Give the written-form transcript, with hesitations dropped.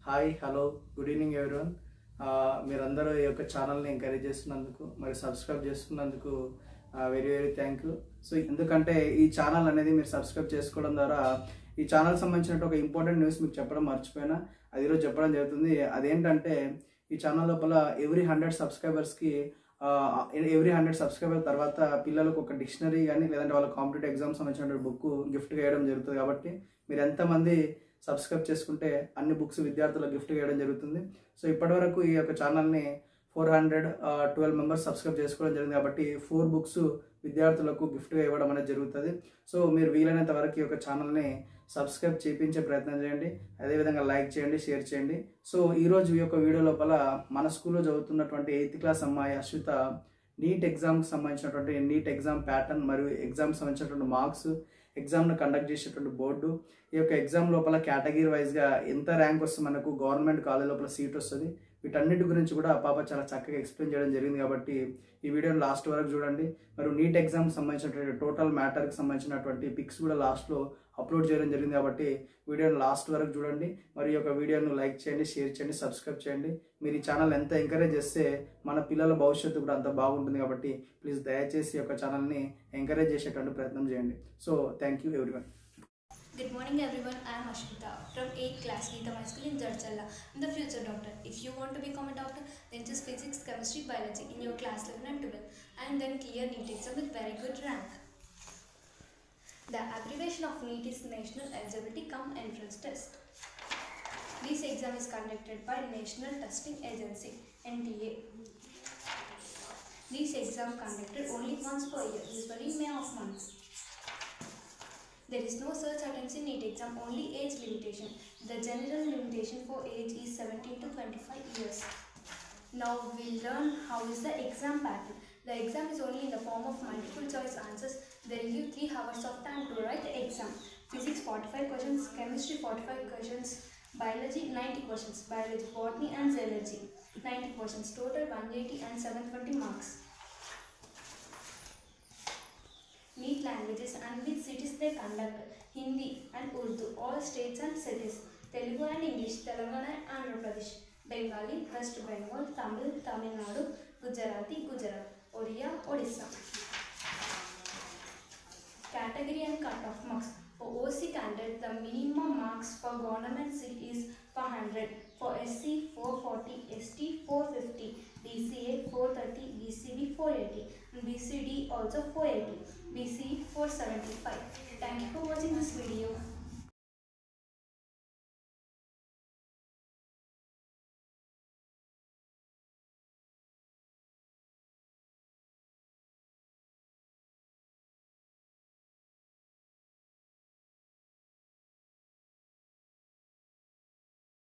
Hi hello good evening everyone. మీరందరూ ఈ యొక్క ఛానల్ని ఎంకరేజ్ చేస్తున్నందుకు మరి సబ్స్క్రైబ్ చేసుకున్నందుకు very very thank you. So ఎందుకంటే ఈ ఛానల్ అనేది మీరు సబ్స్క్రైబ్ చేసుకోవడం ద్వారా ఈ ఛానల్ సంబంధించిన ఒక ఇంపార్టెంట్ న్యూస్ మీకు చెప్పడం మర్చిపోయినా అది ఈరోజు చెప్పడం జరుగుతుంది. అదేంటంటే ఈ ఛానల్ లోపల ఎవ్రీ 100 సబ్స్క్రైబర్స్కి ఎవ్రీ 100 సబ్స్క్రైబర్ తర్వాత పిల్లలకు ఒక డిక్షనరీ కానీ లేదంటే వాళ్ళ కాంపిటేటివ్ ఎగ్జామ్స్ సంబంధించిన బుక్ గిఫ్ట్గా వేయడం జరుగుతుంది. కాబట్టి మీరు ఎంతమంది సబ్స్క్రైబ్ చేసుకుంటే అన్ని బుక్స్ విద్యార్థులకు గిఫ్ట్ చేయడం జరుగుతుంది. సో ఇప్పటివరకు ఈ యొక్క ఛానల్ని 412 మెంబర్స్ సబ్స్క్రైబ్ చేసుకోవడం జరిగింది. కాబట్టి 4 బుక్స్ విద్యార్థులకు గిఫ్ట్గా ఇవ్వడం అనేది జరుగుతుంది. సో మీరు వీలైనంత వరకు ఈ యొక్క ఛానల్ని సబ్స్క్రైబ్ చేయించే ప్రయత్నం చేయండి. అదేవిధంగా లైక్ చేయండి, షేర్ చేయండి. సో ఈరోజు ఈ యొక్క వీడియో లోపల మన స్కూల్లో చదువుతున్నటువంటి 8th క్లాస్ అమ్మాయి అశ్విత నీట్ ఎగ్జామ్కి సంబంధించినటువంటి నీట్ ఎగ్జామ్ ప్యాటర్న్ మరియు ఎగ్జామ్కి సంబంధించినటువంటి మార్క్స్, ఎగ్జామ్ను కండక్ట్ చేసేటువంటి బోర్డు, ఈ యొక్క ఎగ్జామ్ లోపల కేటగిరీ వైజ్గా ఎంత ర్యాంక్ వస్తే మనకు గవర్నమెంట్ కాలేజ్ లోపల సీట్ వస్తుంది, వీటన్నిటి గురించి కూడా పాప చాలా చక్కగా ఎక్స్ప్లెయిన్ చేయడం జరిగింది. కాబట్టి ఈ వీడియోని లాస్ట్ వరకు చూడండి. మరియు నీట్ ఎగ్జామ్కి సంబంధించినటువంటి టోటల్ మ్యాటర్కి సంబంధించినటువంటి పిక్స్ కూడా లాస్ట్లో అప్లోడ్ చేయడం జరిగింది. కాబట్టి వీడియోని లాస్ట్ వరకు చూడండి. మరి ఈ యొక్క వీడియోను లైక్ చేయండి, షేర్ చేయండి, సబ్స్క్రైబ్ చేయండి. మీరు ఈ ఛానల్ ఎంత ఎంకరేజ్ చేస్తే మన పిల్లల భవిష్యత్తు కూడా అంత బాగుంటుంది. కాబట్టి ప్లీజ్ దయచేసి ఈ యొక్క ఛానల్ని ఎంకరేజ్ చేసేటువంటి ప్రయత్నం చేయండి. So thank you everyone. Good morning everyone, I am Ashwita from 8th class Geeta High School in Jadcherla. I'm the future doctor. If you want to become a doctor, then choose physics, chemistry, biology in your class 11 and 12 and then clear NEET exam with very good rank. The abbreviation of NEET is National Eligibility Cum Entrance Test. This exam is conducted by National Testing Agency (NTA). This exam conducted only once per year, usually in May of month. There is no search attempts in NEET exam, only age limitation. The general limitation for age is 17 to 25 years. Now we'll learn how is the exam pattern. The exam is only in the form of multiple choice answers. They will give 3 hours of time to write the exam. Physics 45 questions, chemistry 45 questions, biology 90 questions, biology, botany and zoology 90 questions, total 180 and 720 marks. NEET languages and which cities they conduct: Hindi and Urdu, all states and cities; Telugu and English, Telangana and Andhra Pradesh; Bengali, West Bengal; Tamil, Tamil Nadu; Gujarati, Gujarat; Oriya, Odisha. Category and cut-off marks. For OC candidate, the minimum marks for government seat is 400, for SC 440, ST 450, BCA 430, BCB 480, and BCD also 480, BCE 475. Thank you for watching this video.